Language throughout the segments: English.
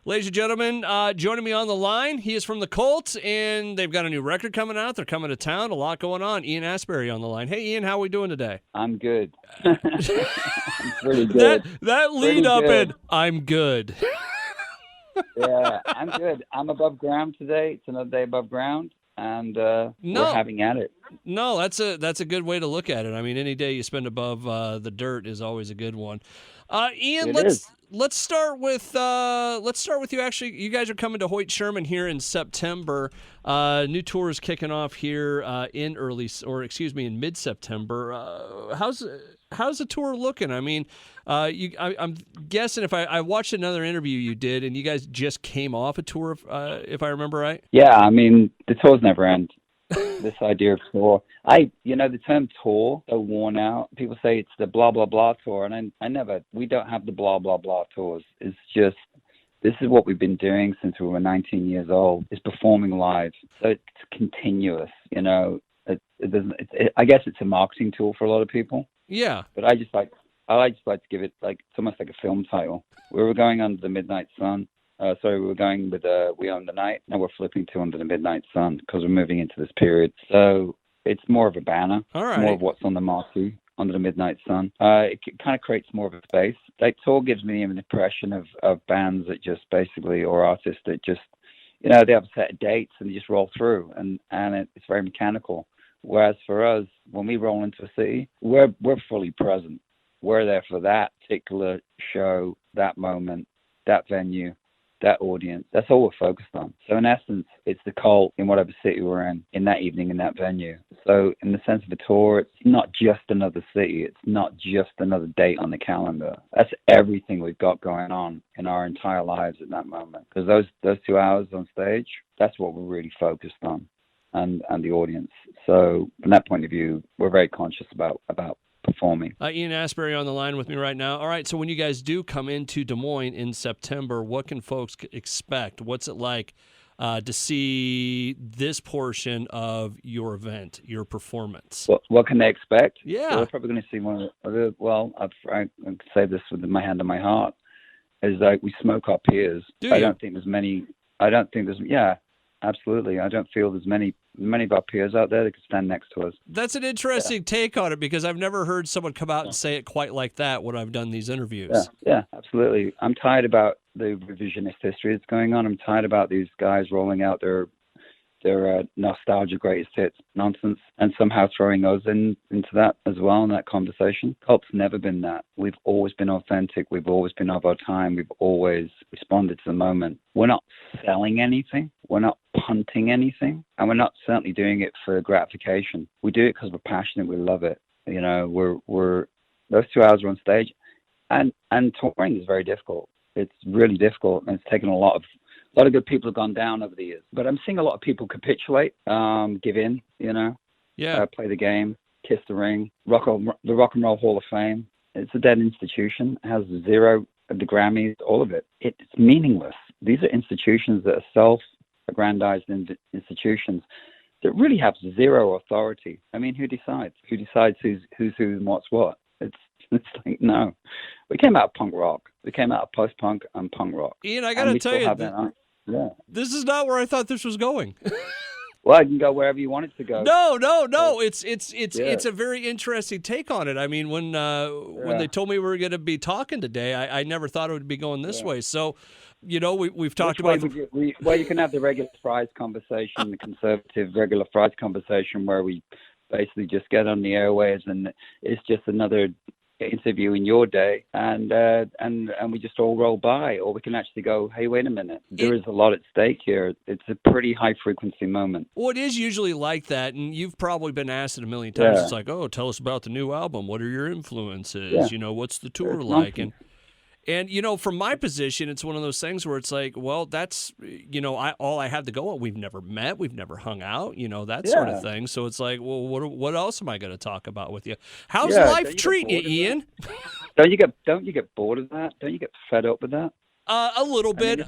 Ladies and gentlemen, joining me on the line, he is from the Colts, and they've got a new record coming out. They're coming to town. A lot going on. Ian Astbury on the line. Hey, Ian, how are we doing today? I'm good. I'm pretty good. That lead Pretty up good. and I'm good. Yeah, I'm good. I'm above ground today. It's another day above ground, and we're No, having at it. no, that's a good way to look at it. I mean, any day you spend above the dirt is always a good one. Ian, It is. let's start with you. Actually, you guys are coming to Hoyt Sherman here in September. New tour is kicking off here in mid-September. How's the tour looking? I mean, I'm guessing if I watched another interview you did, and you guys just came off a tour, if I remember right. Yeah, I mean, the tours never end. This idea of tour, the term tour, so worn out. People say it's the blah blah blah tour, and we don't have the blah blah blah tours. It's just this is what we've been doing since we were 19 years old. Is performing live, so it's continuous. I guess it's a marketing tool for a lot of people. Yeah. But I just like to give it like it's almost like a film title. We were going under the midnight sun. We were going with We Own the Night. Now we're flipping to Under the Midnight Sun because we're moving into this period. So it's more of a banner. All right. It's more of what's on the marquee, Under the Midnight Sun. It kind of creates more of a space. Like tour gives me an impression of bands that just basically, or artists that just, they have a set of dates and they just roll through, and it's very mechanical. Whereas for us, when we roll into a city, we're fully present. We're there for that particular show, that moment, that venue, that audience. That's all we're focused on. So in essence, it's the cult in whatever city we're in that evening, in that venue. So in the sense of a tour, it's not just another city. It's not just another date on the calendar. That's everything we've got going on in our entire lives at that moment. Because those 2 hours on stage, that's what we're really focused on, and the audience. So from that point of view, we're very conscious about performing. Ian Astbury on the line with me right now. All right, so when you guys do come into Des Moines in September, what can folks expect? What's it like to see this portion of your event, your performance? What can they expect? Yeah. So they're probably going to see one of the, I can say this with my hand on my heart, is like we smoke our peers. Do you? Yeah, absolutely. I don't feel there's many of our peers out there that could stand next to us. That's an interesting take on it, because I've never heard someone come out and say it quite like that when I've done these interviews. Yeah, absolutely. I'm tired about the revisionist history that's going on. I'm tired about these guys rolling out their nostalgia greatest hits nonsense and somehow throwing us into that as well in that conversation. Cult's never been that. We've always been authentic. We've always been of our time. We've always responded to the moment. We're not selling anything. We're not punting anything. And we're not certainly doing it for gratification. We do it because we're passionate. We love it. We're those 2 hours are on stage, and touring is very difficult. It's really difficult, and it's taken a lot of good people have gone down over the years. But I'm seeing a lot of people capitulate, give in, play the game, kiss the ring. The Rock and Roll Hall of Fame, it's a dead institution. It has zero of the Grammys, all of it. It's meaningless. These are institutions that are self-aggrandized institutions that really have zero authority. I mean, who decides? Who decides who's who and what's what? It's like, no. We came out of punk rock. We came out of post-punk and punk rock. Ian, I got to tell you, yeah. This is not where I thought this was going. Well, I can go wherever you want it to go. No. It's a very interesting take on it. I mean, when they told me we were going to be talking today, I never thought it would be going this way. So, we've talked about. You can have the regular fries conversation, the conservative regular fries conversation, where we basically just get on the airwaves and it's just another interview in your day, and we just all roll by. Or we can actually go, hey, wait a minute, there is a lot at stake here. It's a pretty high frequency moment. Well, it is usually like that, and you've probably been asked it a million times. It's like, oh, tell us about the new album. What are your influences? What's the tour like? And from my position, it's one of those things where it's like, well, that's, all I have to go on. We've never met. We've never hung out, that sort of thing. So it's like, well, what else am I going to talk about with you? How's life treating you, Ian? Don't you get bored of that? Don't you get fed up with that? A little bit.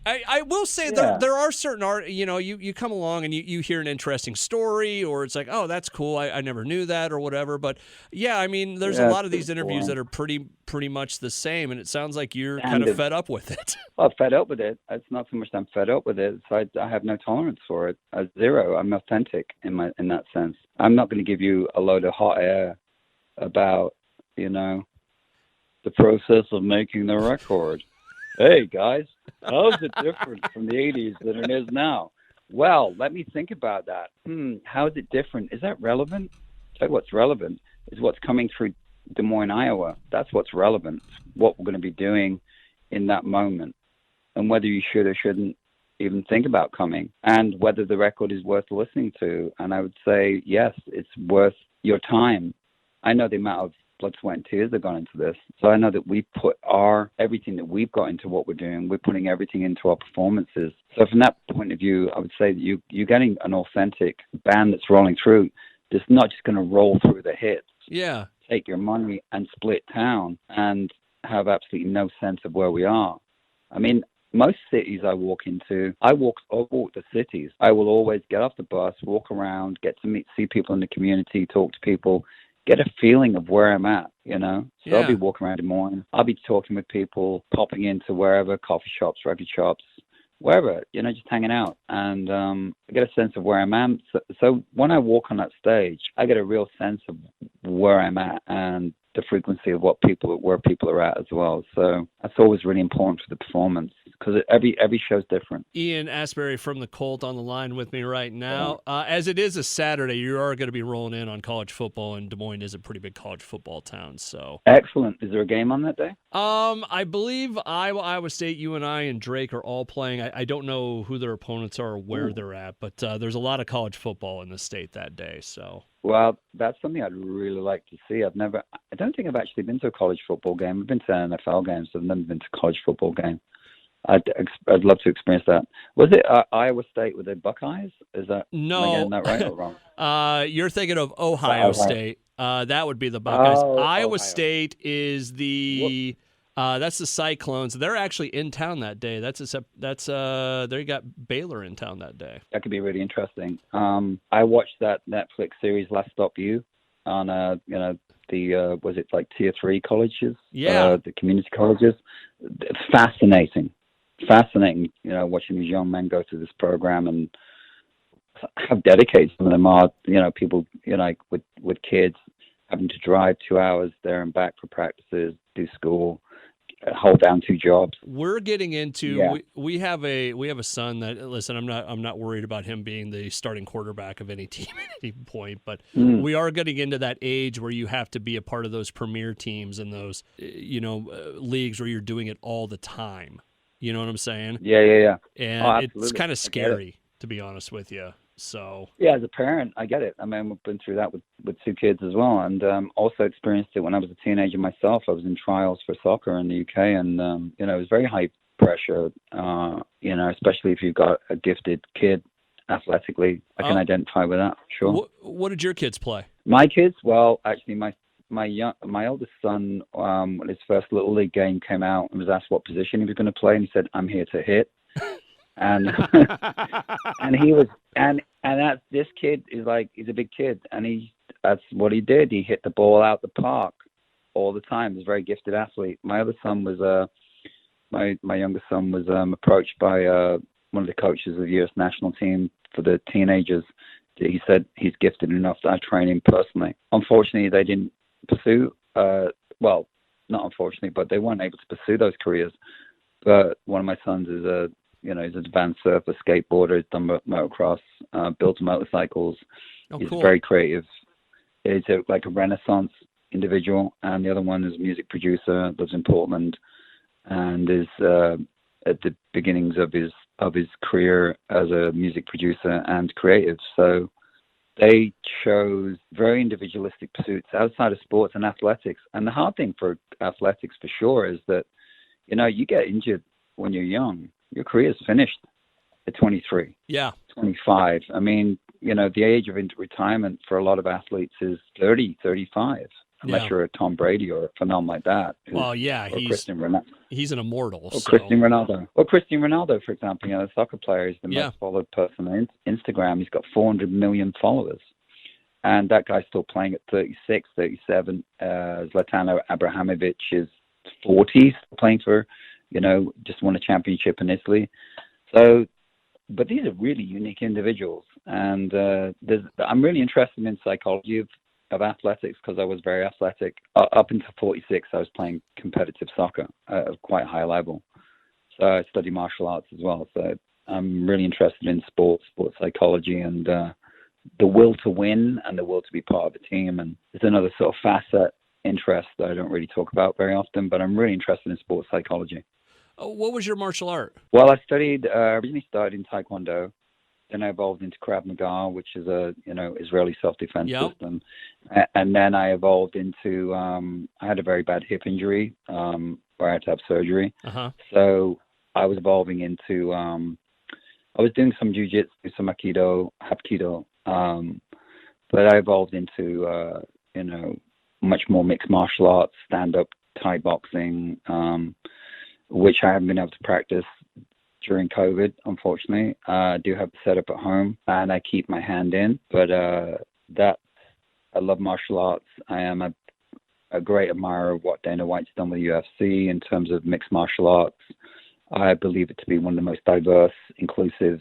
I will say there are certain art, you come along and you hear an interesting story, or it's like, oh, that's cool. I never knew that or whatever. But yeah, I mean, there's a lot of these interviews that are pretty much the same, and it sounds like you're kind of fed up with it. Well, fed up with it. It's not so much that I'm fed up with it. So I have no tolerance for it. Zero. I'm authentic in that sense. I'm not going to give you a load of hot air about, the process of making the record. Hey, guys, how's it different from the 80s than it is now? Well, let me think about that. How is it different? Is that relevant? Tell you what's relevant is what's coming through Des Moines, Iowa. That's what's relevant, what we're going to be doing in that moment, and whether you should or shouldn't even think about coming, and whether the record is worth listening to. And I would say, yes, it's worth your time. I know the amount of blood, sweat, and tears that have gone into this. So I know that we put everything that we've got into what we're doing. We're putting everything into our performances. So from that point of view, I would say that you're getting an authentic band that's rolling through. That's not just going to roll through the hits. Yeah. Take your money and split town and have absolutely no sense of where we are. I mean, most cities I walk into, I walk the cities. I will always get off the bus, walk around, get to see people in the community, talk to people, get a feeling of where I'm at, So I'll be walking around Des Moines. I'll be talking with people, popping into wherever, coffee shops, record shops, wherever, just hanging out. And I get a sense of where I'm at. So when I walk on that stage, I get a real sense of where I'm at and the frequency of where people are at as well. So that's always really important for the performance, because every show's different. Ian Astbury from the Colt on the line with me right now. As it is a Saturday, you are going to be rolling in on college football, and Des Moines is a pretty big college football town. So excellent. Is there a game on that day? I believe Iowa State, UNI, and Drake are all playing. I don't know who their opponents are or where they're at, but there's a lot of college football in the state that day. So. Well, that's something I'd really like to see. I don't think I've actually been to a college football game. I've been to an NFL game, so I've never been to a college football game. I'd love to experience that. Was it Iowa State with the Buckeyes? Is that no? Am I getting that right or wrong? You're thinking of Ohio State. That would be the Buckeyes. Iowa Ohio. State is the that's the Cyclones. They're actually in town that day. They got Baylor in town that day. That could be really interesting. I watched that Netflix series Last Stop U on was it like tier 3 colleges? Yeah. The community colleges. It's fascinating, watching these young men go through this program and how dedicated some of them are. People, with kids having to drive 2 hours there and back for practices, do school, hold down 2 jobs. We're getting into we have a son that, listen, I'm not worried about him being the starting quarterback of any team at any point, but we are getting into that age where you have to be a part of those premier teams and those leagues where you're doing it all the time. You know what I'm saying? Yeah. And it's kind of scary, to be honest with you. So yeah, as a parent, I get it. I mean, we've been through that with 2 kids as well, and also experienced it when I was a teenager myself. I was in trials for soccer in the UK, and it was very high pressure. Especially if you've got a gifted kid athletically. I can identify with that. Sure. What did your kids play? My kids, well, actually, my oldest son, when his first little league game came out, and was asked what position he was going to play, and he said, "I'm here to hit." And he was that's this kid is he's a big kid, and that's what he did. He hit the ball out the park all the time. He's a very gifted athlete. My other son was my youngest son was approached by one of the coaches of the U.S. national team for the teenagers. He said he's gifted enough that I train him personally. Unfortunately, they didn't pursue. Well, not unfortunately, but they weren't able to pursue those careers. But one of my sons is he's an advanced surfer, skateboarder, he's done motocross, builds motorcycles. He's cool. Very creative. He's like a Renaissance individual. And the other one is a music producer, lives in Portland, and is at the beginnings of his career as a music producer and creative. So they chose very individualistic pursuits outside of sports and athletics. And the hard thing for athletics, for sure, is that, you get injured when you're young. Your career is finished at 23, 25. I mean, the age of retirement for a lot of athletes is 30, 35. unless you're a Tom Brady or a phenomenon like that. Well, yeah, he's an immortal. Or Cristiano Ronaldo. Or Cristiano Ronaldo, for example, the soccer player is the most followed person on Instagram. He's got 400 million followers. And that guy's still playing at 36, 37. Zlatan Ibrahimovic is 40, playing for, just won a championship in Italy. So, but these are really unique individuals. And I'm really interested in psychology of athletics because I was very athletic. Up until 46, I was playing competitive soccer at a quite high level. So I study martial arts as well. So I'm really interested in sports psychology, and the will to win and the will to be part of a team. And it's another sort of facet interest that I don't really talk about very often, but I'm really interested in sports psychology. What was your martial art? Well, I originally started in Taekwondo. Then I evolved into Krav Maga, which is a Israeli self-defense system, and then I evolved into I had a very bad hip injury where I had to have surgery. So I was evolving into I was doing some jiu-jitsu, some aikido, hapkido, but I evolved into much more mixed martial arts, stand-up Thai boxing, which I haven't been able to practice during COVID, unfortunately. I do have the setup at home, and I keep my hand in. But I love martial arts. I am a great admirer of what Dana White's done with UFC in terms of mixed martial arts. I believe it to be one of the most diverse, inclusive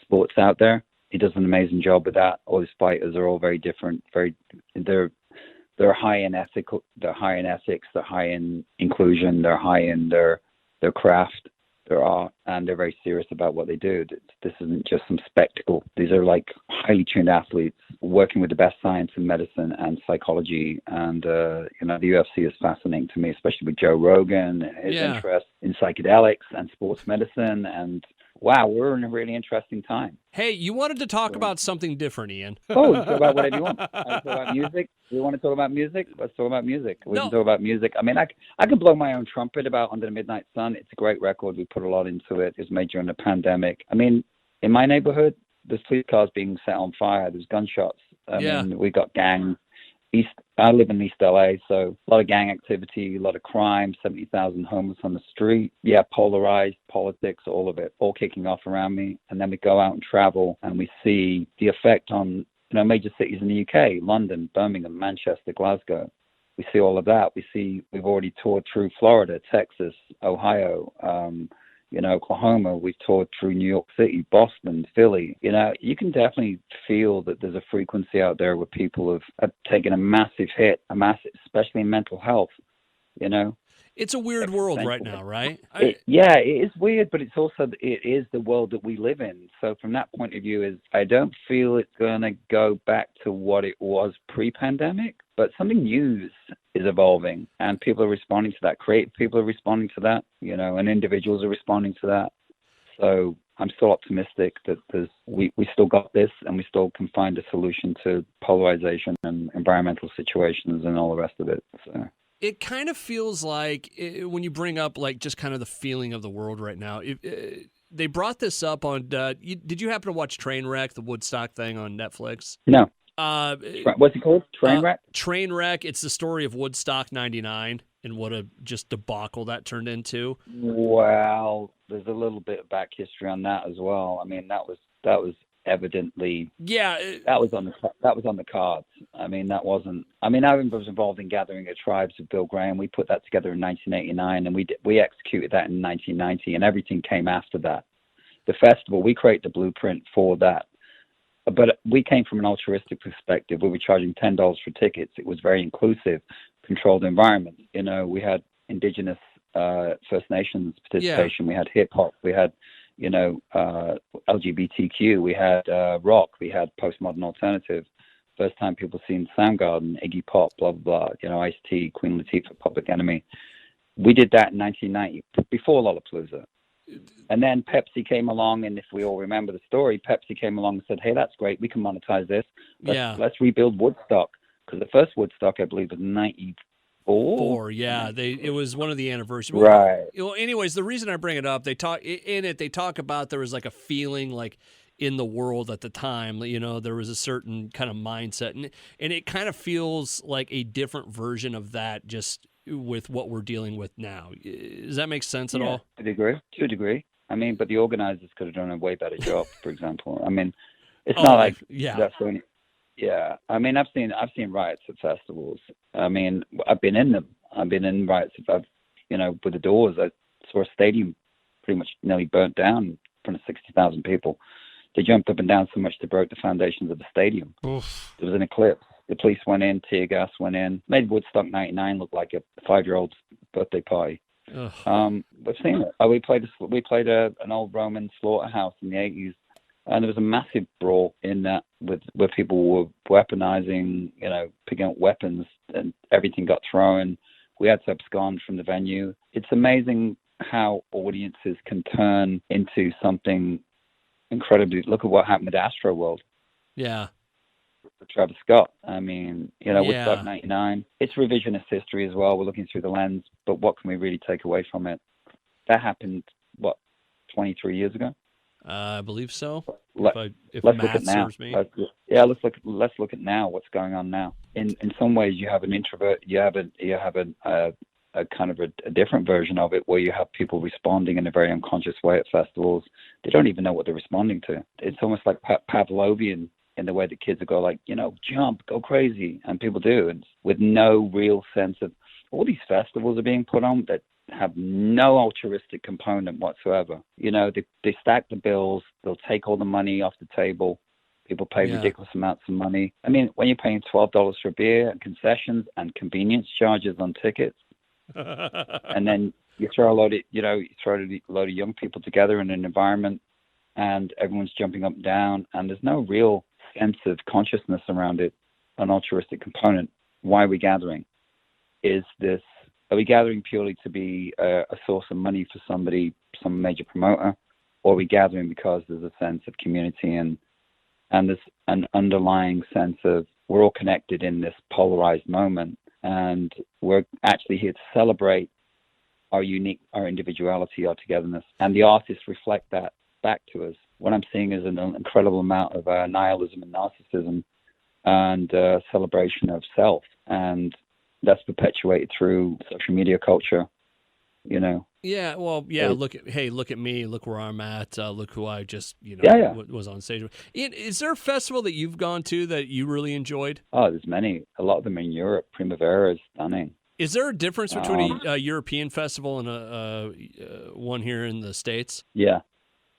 sports out there. He does an amazing job with that. All his fighters are all very different. They're high in ethics, they're high in inclusion, they're high in their craft, their art, and they're very serious about what they do. This isn't just some spectacle. These are like highly tuned athletes working with the best science in medicine and psychology. And the UFC is fascinating to me, especially with Joe Rogan and his interest in psychedelics and sports medicine. And wow, we're in a really interesting time. Hey, you wanted to talk about something different, Ian. Oh, you can talk about whatever you want. I can talk about music. You want to talk about music? Let's talk about music. We can talk about music. I mean, I can blow my own trumpet about Under the Midnight Sun. It's a great record. We put a lot into it. It was made during the pandemic. I mean, in my neighborhood, there's police cars being set on fire. There's gunshots. I mean, we got gangs. I live in East LA, so a lot of gang activity, a lot of crime, 70,000 homeless on the street. Yeah, polarized politics, all of it, all kicking off around me. And then we go out and travel, and we see the effect on major cities in the UK, London, Birmingham, Manchester, Glasgow. We see all of that. We've already toured through Florida, Texas, Ohio, Oklahoma. We've toured through New York City, Boston, Philly. You can definitely feel that there's a frequency out there where people have taken a massive hit, especially in mental health. It's a weird world right now, right? It is weird, but it is the world that we live in. So from that point of view, I don't feel it's going to go back to what it was pre-pandemic, but something new is evolving, and people are responding to that. Creative people are responding to that, and individuals are responding to that. So I'm still optimistic that we still got this, and we still can find a solution to polarization and environmental situations and all the rest of it. So. It kind of feels like when you bring up like just kind of the feeling of the world right now, they brought this up on, did you happen to watch Trainwreck, the Woodstock thing on Netflix? No. What's it called? Trainwreck? Trainwreck. It's the story of Woodstock 99 and what a just debacle that turned into. Well, there's a little bit of back history on that as well. I mean, that was evidently that was on the cards. I mean, that wasn't. I mean, I was involved in Gathering of Tribes with Bill Graham. We put that together in 1989, and we executed that in 1990, and everything came after that. The festival, we created the blueprint for that, but we came from an altruistic perspective. We were charging $10 for tickets. It was very inclusive, controlled environment. We had Indigenous First Nations participation. We had hip hop. We had LGBTQ, we had rock, we had postmodern alternative. First time people seen Soundgarden, Iggy Pop, blah, blah, blah, Ice-T, Queen Latifah, Public Enemy. We did that in 1990, before Lollapalooza. And then Pepsi came along, and if we all remember the story, Pepsi came along and said, hey, that's great, we can monetize this. Let's rebuild Woodstock. Because the first Woodstock, I believe, was 94. It was one of the anniversaries. Right. Well, anyways, the reason I bring it up, they talk about there was like a feeling like in the world at the time. You know, there was a certain kind of mindset, and it kind of feels like a different version of that just with what we're dealing with now. Does that make sense at all? To a degree. I mean, but the organizers could have done a way better job, for example. I mean, it's not like that's the only. Yeah, I mean, I've seen riots at festivals. I mean, I've been in them. I've been in riots. With the Doors, I saw a stadium pretty much nearly burnt down in front of 60,000 people. They jumped up and down so much they broke the foundations of the stadium. Oof. There was an eclipse. The police went in, tear gas went in, made Woodstock '99 look like a 5-year-old's birthday party. We've seen it. We played an old Roman slaughterhouse in the '80s. And there was a massive brawl in that where people were weaponizing, picking up weapons, and everything got thrown. We had to abscond from the venue. It's amazing how audiences can turn into something incredibly. Look at what happened with Astroworld. Yeah. With Travis Scott. I mean, Woodstock '99. It's revisionist history as well. We're looking through the lens, but what can we really take away from it? That happened, 23 years ago? I believe so. Let's look at now. Let's look at now. What's going on now? In some ways, you have an introvert. You have a kind of a different version of it, where you have people responding in a very unconscious way at festivals. They don't even know what they're responding to. It's almost like Pavlovian in the way that kids will go like, jump, go crazy, and people do, and with no real sense of. All these festivals are being put on that have no altruistic component whatsoever. They stack the bills. They'll take all the money off the table. People pay ridiculous amounts of money. I mean, when you're paying $12 for beer and concessions and convenience charges on tickets, and then you throw a load of young people together in an environment, and everyone's jumping up and down, and there's no real sense of consciousness around it, an altruistic component. Why are we gathering? Are we gathering purely to be a source of money for some major promoter, or are we gathering because there's a sense of community and there's an underlying sense of we're all connected in this polarized moment, and we're actually here to celebrate our individuality, our togetherness, and the artists reflect that back to us. What I'm seeing is an incredible amount of nihilism and narcissism and celebration of self, and that's perpetuated through social media culture, Yeah, well, look at me, look where I'm at, look who I just, was on stage with. Ian, is there a festival that you've gone to that you really enjoyed? Oh, there's many. A lot of them in Europe. Primavera is stunning. Is there a difference between a European festival and a one here in the States? Yeah,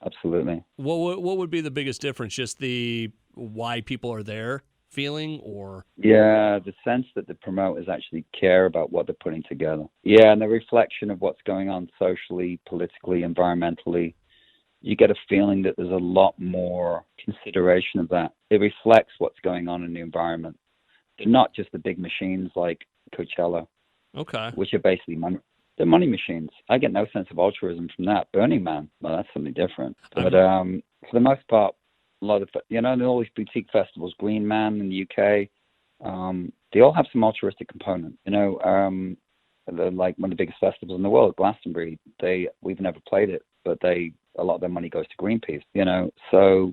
absolutely. What would be the biggest difference? Just the why people are there? Feeling, or the sense that the promoters actually care about what they're putting together, and the reflection of what's going on socially, politically, environmentally. You get a feeling that there's a lot more consideration of that. It reflects what's going on in the environment. They're not just the big machines like Coachella, which are basically money. They're money machines. I get no sense of altruism from that. Burning Man, well, that's something different. But for the most part, a lot of, all these boutique festivals, Green Man in the UK, they all have some altruistic component. They're like one of the biggest festivals in the world, Glastonbury. We've never played it, but a lot of their money goes to Greenpeace. So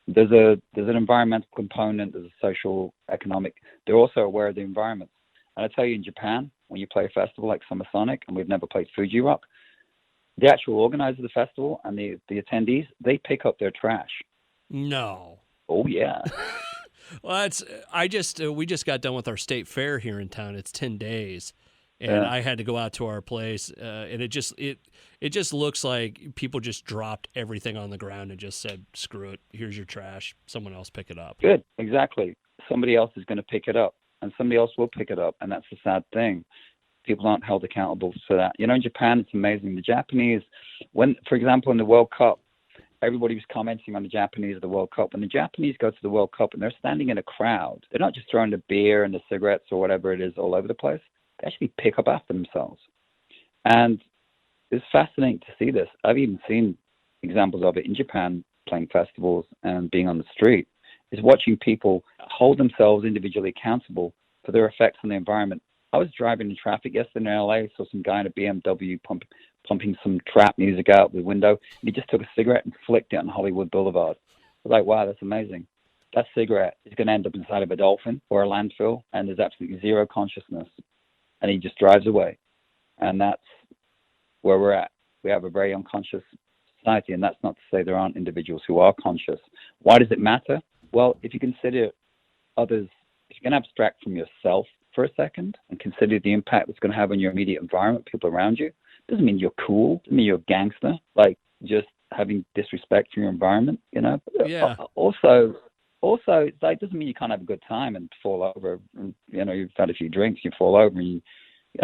there's an environmental component, there's a social, economic. They're also aware of the environment. And I tell you, in Japan, when you play a festival like Summer Sonic, and we've never played Fuji Rock, the actual organizer of the festival and the attendees, they pick up their trash. No. Oh yeah. Well, we just got done with our state fair here in town. It's 10 days, and I had to go out to our place, and it just looks like people just dropped everything on the ground and just said, "Screw it. Here's your trash. Someone else pick it up." Good. Exactly. Somebody else is going to pick it up, and somebody else will pick it up, and that's the sad thing. People aren't held accountable for that. In Japan, it's amazing. The Japanese, for example, in the World Cup, everybody was commenting on the Japanese at the World Cup. When the Japanese go to the World Cup and they're standing in a crowd, they're not just throwing the beer and the cigarettes or whatever it is all over the place. They actually pick up after themselves. And it's fascinating to see this. I've even seen examples of it in Japan, playing festivals and being on the street, is watching people hold themselves individually accountable for their effects on the environment. I was driving in traffic yesterday in LA, saw some guy in a BMW pumping some trap music out the window. He just took a cigarette and flicked it on Hollywood Boulevard. Like, wow, that's amazing. That cigarette is going to end up inside of a dolphin or a landfill, and there's absolutely zero consciousness. And he just drives away. And that's where we're at. We have a very unconscious society, and that's not to say there aren't individuals who are conscious. Why does it matter? Well, if you consider others, if you can abstract from yourself for a second and consider the impact it's going to have on your immediate environment, people around you, doesn't mean you're cool, doesn't mean you're a gangster, like just having disrespect for your environment, you know? Yeah. Also, it's like, doesn't mean you can't have a good time and fall over. And, you know, you've had a few drinks, you fall over, and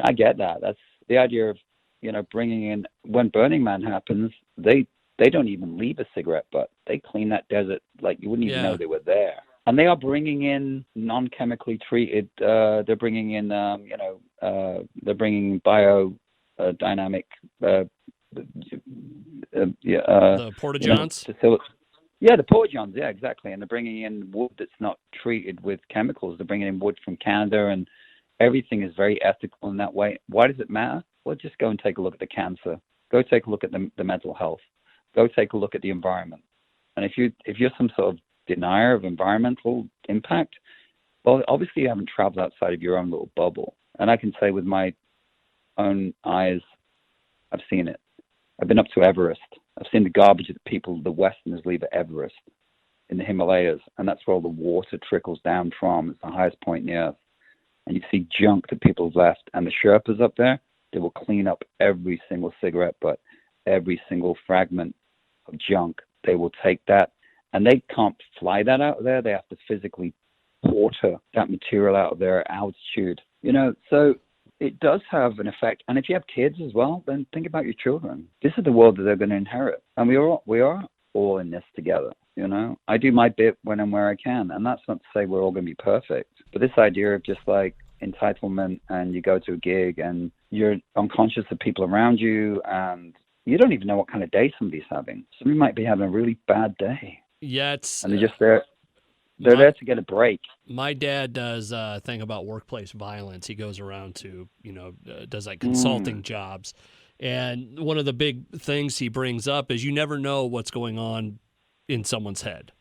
I get that. That's the idea of, you know, bringing in, when Burning Man happens, they don't even leave a cigarette butt. They clean that desert like you wouldn't even know they were there. And they are bringing in non-chemically treated, they're bringing in, they're bringing biodynamic, the porta-johns? Yeah, the porta-johns, yeah, exactly. And they're bringing in wood that's not treated with chemicals. They're bringing in wood from Canada, and everything is very ethical in that way. Why does it matter? Well, just go and take a look at the cancer. Go take a look at the mental health. Go take a look at the environment. And if you're some sort of denier of environmental impact, well, obviously you haven't traveled outside of your own little bubble. And I can say with my own eyes, I've seen it. I've been up to Everest. I've seen the garbage that the Westerners leave at Everest in the Himalayas, and that's where all the water trickles down from. It's the highest point in the earth. And you see junk that people have left. And the Sherpas up there, they will clean up every single cigarette butt, every single fragment of junk. They will take that, and they can't fly that out of there. They have to physically porter that material out of their altitude. You know, so it does have an effect. And if you have kids as well, then think about your children. This is the world that they're going to inherit. And we are all in this together. You know, I do my bit when and where I can. And that's not to say we're all going to be perfect. But this idea of just like entitlement, and you go to a gig and you're unconscious of people around you, and you don't even know what kind of day somebody's having. Somebody might be having a really bad day. Yeah, and they're just there. They're there to get a break. My dad does a thing about workplace violence. He goes around to, does like consulting jobs. And one of the big things he brings up is you never know what's going on in someone's head.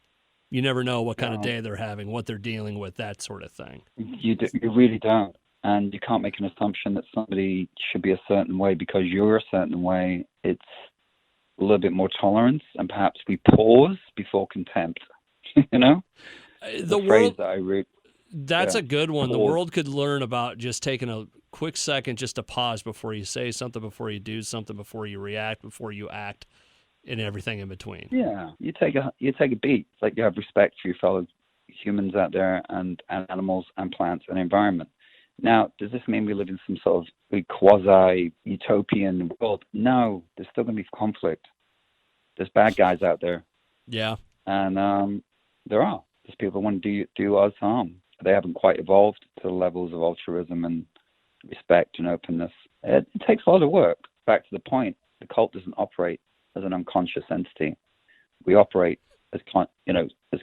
You never know what kind of day they're having, what they're dealing with, that sort of thing. You really don't. And you can't make an assumption that somebody should be a certain way because you're a certain way. It's a little bit more tolerance, and perhaps we pause before contempt, you know? The phrase world, that I read. That's a good one. Pause. The world could learn about just taking a quick second just to pause before you say something, before you do something, before you react, before you act, and everything in between. Yeah, you take a beat. It's like you have respect for your fellow humans out there, and animals and plants and environment. Now, does this mean we live in some sort of quasi-utopian world? No, there's still going to be conflict. There's bad guys out there. Yeah. And there are. There's people who want to do us harm. They haven't quite evolved to the levels of altruism and respect and openness. It takes a lot of work. Back to the point, the cult doesn't operate as an unconscious entity. We operate as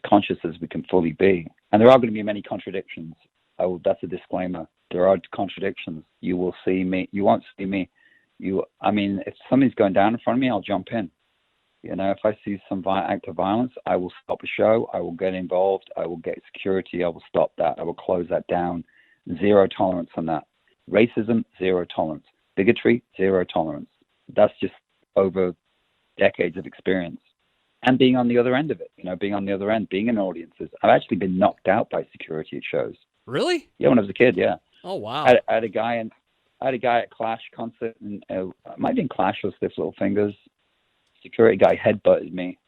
conscious as we can fully be. And there are going to be many contradictions. That's a disclaimer. There are contradictions. You will see me. You won't see me. If something's going down in front of me, I'll jump in. If I see some act of violence, I will stop a show. I will get involved. I will get security. I will stop that. I will close that down. Zero tolerance on that. Racism, zero tolerance. Bigotry, zero tolerance. That's just over decades of experience. And being on the other end of it, being in audiences. I've actually been knocked out by security at shows. Really? Yeah, when I was a kid, yeah. Oh, wow. I had a guy at Clash concert, and it might have been Clash or Stiff Little Fingers. Security guy headbutted me.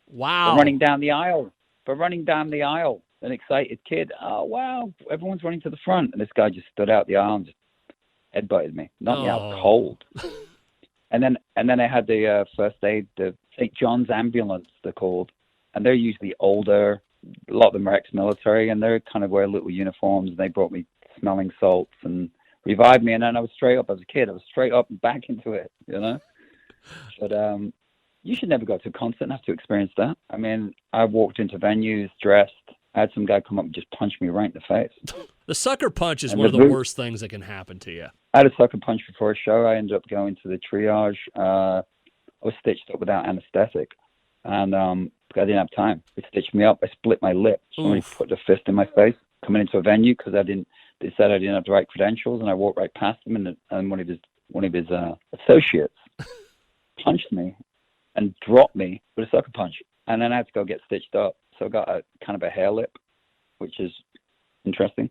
Wow. For running down the aisle. An excited kid. Oh, wow. Everyone's running to the front. And this guy just stood out the aisle and just headbutted me. Knocked me out cold. And then I had the first aid, the St. John's ambulance, they're called. And they're usually older. A lot of them are ex-military, and they kind of wear little uniforms. And they brought me smelling salts and revived me. And then I was straight up as a kid. I was straight up and back into it, But you should never go to a concert and have to experience that. I mean, I walked into venues dressed. I had some guy come up and just punch me right in the face. The sucker punch is one of the worst things that can happen to you. I had a sucker punch before a show. I ended up going to the triage. I was stitched up without anesthetic. And because I didn't have time. They stitched me up. I split my lip. Somebody Oof. put a fist in my face coming into a venue because they said I didn't have the right credentials, and I walked right past them, and one of his associates punched me and dropped me with a sucker punch, and then I had to go get stitched up. So I got a kind of a hair lip, which is interesting.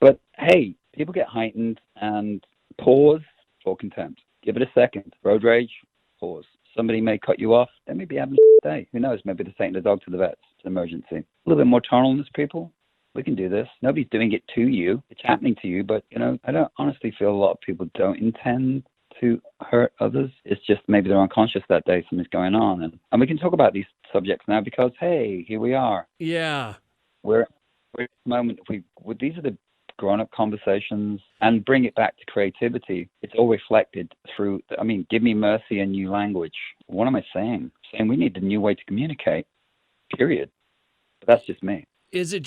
But hey, people get heightened and pause for contempt. Give it a second. Road rage, pause. Somebody may cut you off. They may be having a day. Who knows? Maybe they're taking the dog to the vets. It's an emergency. A little bit more tolerance, people. We can do this. Nobody's doing it to you. It's happening to you. But, I don't honestly feel a lot of people don't intend to hurt others. It's just maybe they're unconscious that day. Something's going on. And we can talk about these subjects now because, hey, here we are. Yeah. We're at the moment. These are the grown-up conversations, and bring it back to creativity. It's all reflected through, give me mercy and new language. What am I saying? Saying we need a new way to communicate, period. But that's just me. Is it,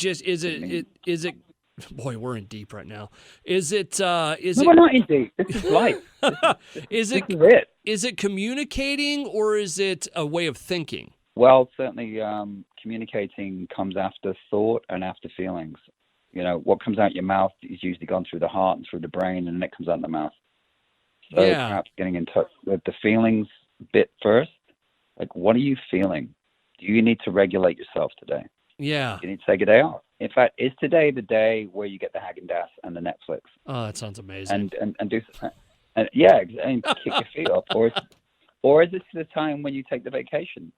boy, we're in deep right now. We're not in deep. This is life. This is it. Is it communicating or is it a way of thinking? Well, certainly communicating comes after thought and after feelings. What comes out your mouth is usually gone through the heart and through the brain, and then it comes out the mouth. So perhaps getting in touch with the feelings bit first. Like, what are you feeling? Do you need to regulate yourself today? Yeah. Do you need to take a day off? In fact, is today the day where you get the Haagen-Dazs and the Netflix? Oh, that sounds amazing. And do, and kick your feet up. Or is this the time when you take the vacation?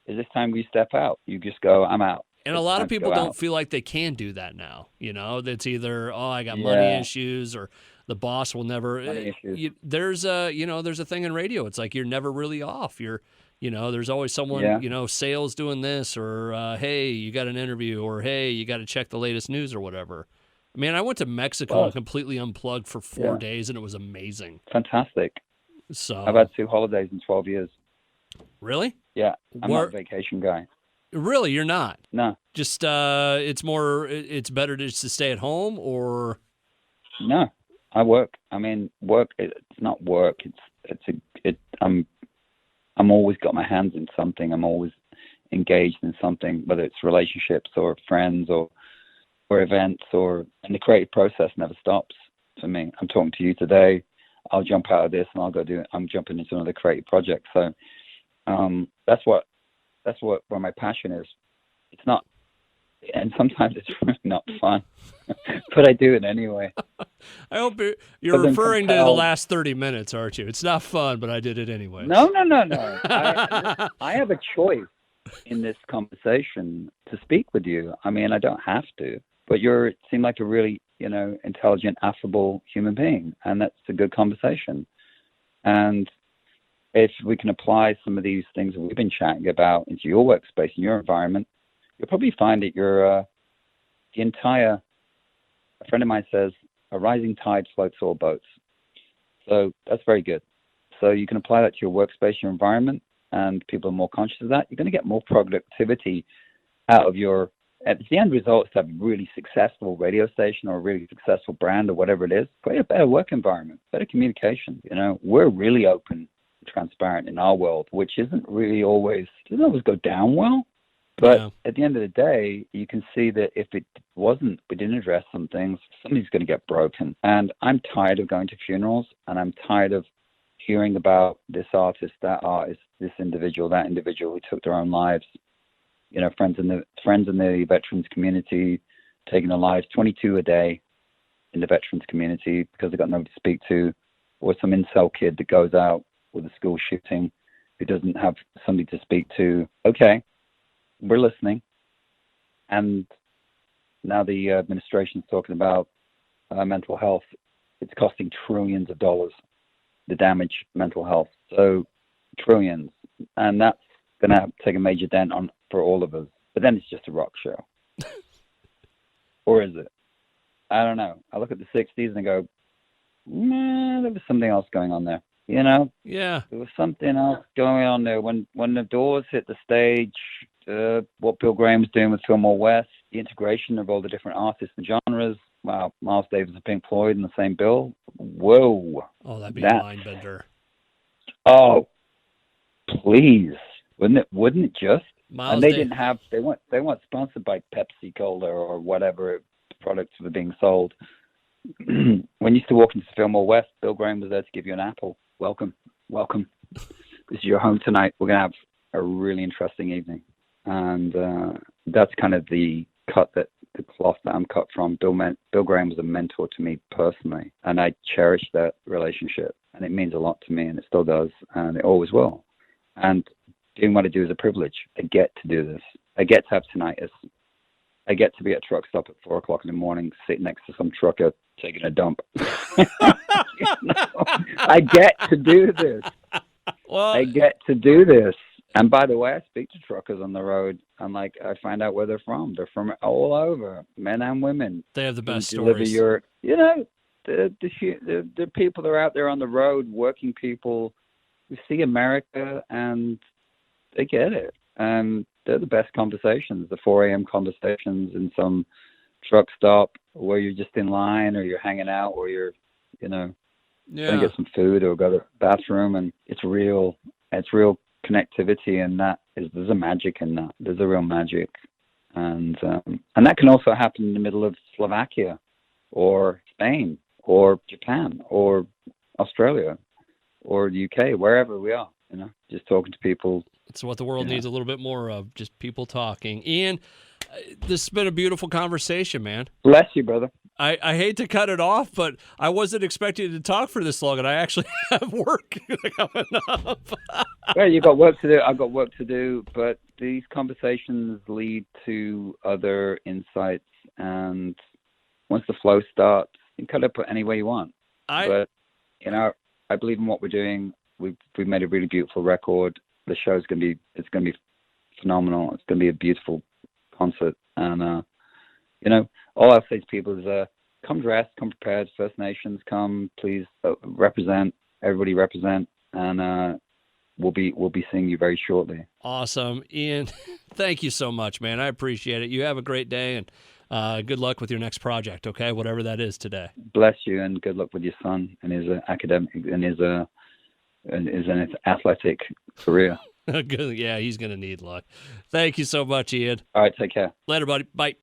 Is this time where you step out? You just go, I'm out. And a lot of people don't feel like they can do that now. That's either, I got money issues, or the boss will never. There's a thing in radio. It's like you're never really off. There's always someone, sales doing this, or hey, you got an interview, or hey, you got to check the latest news or whatever. I went to Mexico and completely unplugged for 4 days, and it was amazing. Fantastic. So I've had 2 holidays in 12 years. Really? Yeah, I'm not a vacation guy. Really, you're not? No. Just it's better just to stay at home, or? No, I work. Work. It's not work. I'm always got my hands in something. I'm always engaged in something, whether it's relationships or friends or events, and the creative process never stops for me. I'm talking to you today. I'll jump out of this and I'll go do it. I'm jumping into another creative project. So that's where my passion is. It's not, and sometimes it's really not fun, but I do it anyway. I hope you're referring to the last 30 minutes, aren't you? It's not fun, but I did it anyway. No. I have a choice in this conversation to speak with you. I don't have to, but you seem like a really, intelligent, affable human being, and that's a good conversation. And if we can apply some of these things that we've been chatting about into your workspace and your environment, you'll probably find that a friend of mine says, a rising tide floats all boats. So that's very good. So you can apply that to your workspace, your environment, and people are more conscious of that. You're going to get more productivity out of the end result is to have a really successful radio station or a really successful brand or whatever it is. Create a better work environment, better communication. We're really open, transparent in our world, which doesn't always go down well. But at the end of the day, you can see that if we didn't address some things, something's going to get broken. And I'm tired of going to funerals, and I'm tired of hearing about this artist, that artist, this individual, that individual who took their own lives. Friends in the veterans community taking their lives, 22 a day in the veterans community because they've got nobody to speak to, or some incel kid that goes out with a school shooting who doesn't have somebody to speak to. Okay, we're listening. And now the administration's talking about mental health. It's costing trillions of dollars to damage mental health. So trillions. And that's going to take a major dent for all of us. But then it's just a rock show. Or is it? I don't know. I look at the 60s and I go, nah, there was something else going on there. Yeah. There was something else going on there. When the Doors hit the stage, what Bill Graham was doing with Fillmore West, the integration of all the different artists and genres. Wow, Miles Davis and Pink Floyd in the same bill. Whoa. Oh, that'd be a mind bender. Oh, please. Wouldn't it just? Miles And they Davis. didn't have, they weren't sponsored by Pepsi Cola or whatever products were being sold. When you used to walk into Fillmore West, Bill Graham was there to give you an apple. Welcome. This is your home tonight. We're going to have a really interesting evening. And that's kind of the cloth that I'm cut from. Bill Graham was a mentor to me personally, and I cherish that relationship. And it means a lot to me, and it still does, and it always will. And doing what I do is a privilege. I get to do this. I get to have tinnitus. I get to be at a truck stop at 4 o'clock in the morning, sitting next to some trucker taking a dump. I get to do this. Well, I get to do this. And by the way, I speak to truckers on the road. I find out where they're from. They're from all over, men and women. they have the best Deliver stories. the people that are out there on the road, working people who see America and they get it. And they're the best conversations, the 4 a.m. conversations in some truck stop where you're just in line or you're hanging out or you're, going to get some food or go to the bathroom. And it's real connectivity, and there's a magic in that. There's a real magic. And that can also happen in the middle of Slovakia or Spain or Japan or Australia or the UK, wherever we are, just talking to people. It's what the world needs a little bit more of, just people talking. Ian, this has been a beautiful conversation, man. Bless you, brother. I hate to cut it off, but I wasn't expecting to talk for this long, and I actually have work coming up. Well, you've got work to do. I've got work to do, but these conversations lead to other insights, and once the flow starts, you can cut it any way you want. But I believe in what we're doing. We've made a really beautiful record. The show's going to be phenomenal. It's going to be a beautiful concert, and all I'll say to people is come dressed, come prepared. First Nations, come, please represent. Everybody represent, and we'll be seeing you very shortly. Awesome, Ian. Thank you so much, man. I appreciate it. You have a great day, and good luck with your next project. Okay, whatever that is today. Bless you, and good luck with your son and his academic and his an athletic career. Good. Yeah, he's gonna need luck. Thank you so much, Ian. All right, take care. Later, buddy. Bye.